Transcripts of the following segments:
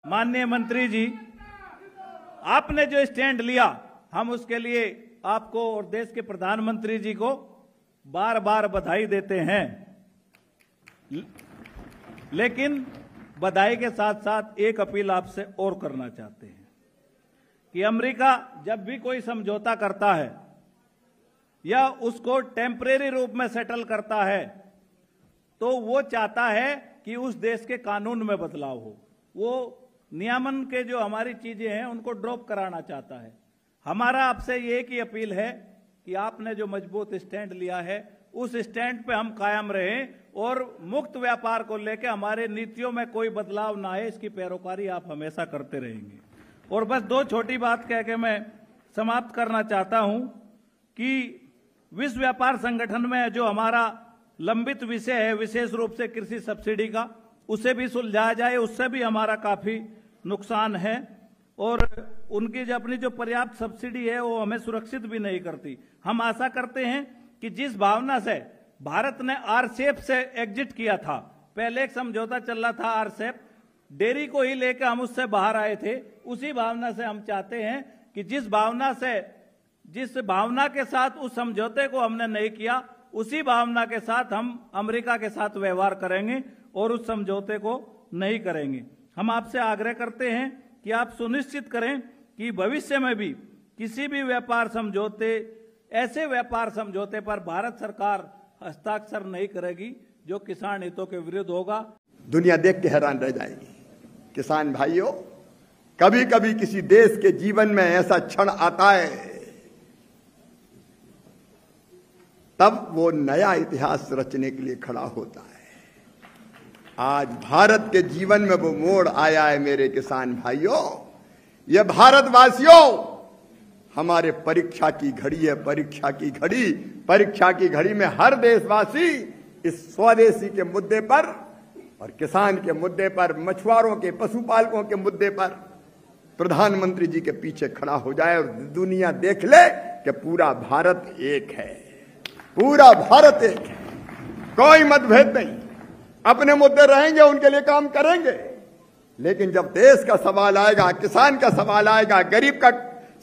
माननीय मंत्री जी, आपने जो स्टैंड लिया, हम उसके लिए आपको और देश के प्रधानमंत्री जी को बार बार बधाई देते हैं। लेकिन बधाई के साथ साथ एक अपील आपसे और करना चाहते हैं कि अमेरिका जब भी कोई समझौता करता है या उसको टेम्परेरी रूप में सेटल करता है तो वो चाहता है कि उस देश के कानून में बदलाव हो, वो नियमन के जो हमारी चीजें हैं उनको ड्रॉप कराना चाहता है। हमारा आपसे ये एक ही अपील है कि आपने जो मजबूत स्टैंड लिया है उस स्टैंड पे हम कायम रहें और मुक्त व्यापार को लेकर हमारे नीतियों में कोई बदलाव ना आए, इसकी पैरोकारी आप हमेशा करते रहेंगे। और बस दो छोटी बात कह के मैं समाप्त करना चाहता हूं कि विश्व व्यापार संगठन में जो हमारा लंबित विषय है, विशेष रूप से कृषि सब्सिडी का, उसे भी सुलझाया जाए। उससे भी हमारा काफी नुकसान है और उनकी जो अपनी जो पर्याप्त सब्सिडी है वो हमें सुरक्षित भी नहीं करती। हम आशा करते हैं कि जिस भावना से भारत ने आरसेप से एग्जिट किया था, पहले एक समझौता चल रहा था आरसेप, डेयरी को ही लेकर हम उससे बाहर आए थे, उसी भावना से हम चाहते हैं कि जिस भावना के साथ उस समझौते को हमने नहीं किया, उसी भावना के साथ हम अमेरिका के साथ व्यवहार करेंगे और उस समझौते को नहीं करेंगे। हम आपसे आग्रह करते हैं कि आप सुनिश्चित करें कि भविष्य में भी किसी भी व्यापार समझौते, ऐसे व्यापार समझौते पर भारत सरकार हस्ताक्षर नहीं करेगी जो किसान हितों के विरुद्ध होगा। दुनिया देख के हैरान रह जाएगी। किसान भाइयों, कभी कभी किसी देश के जीवन में ऐसा क्षण आता है तब वो नया इतिहास रचने के लिए खड़ा होता है। आज भारत के जीवन में वो मोड़ आया है। मेरे किसान भाइयों, ये भारतवासियों, हमारे परीक्षा की घड़ी है। परीक्षा की घड़ी में हर देशवासी इस स्वदेशी के मुद्दे पर और किसान के मुद्दे पर, मछुआरों के, पशुपालकों के मुद्दे पर प्रधानमंत्री जी के पीछे खड़ा हो जाए और दुनिया देख ले कि पूरा भारत एक है। पूरा भारत एक है, कोई मतभेद नहीं। अपने मुद्दे रहेंगे, उनके लिए काम करेंगे। लेकिन जब देश का सवाल आएगा, किसान का सवाल आएगा, गरीब का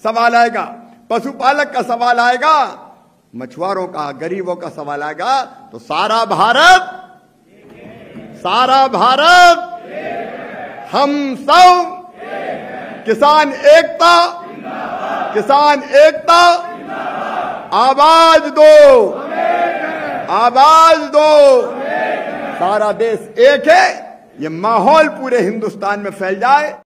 सवाल आएगा, पशुपालक का सवाल आएगा, मछुआरों का, गरीबों का सवाल आएगा, तो सारा भारत हम सब किसान एकता आवाज दो। सारा देश एक है। ये माहौल पूरे हिंदुस्तान में फैल जाए।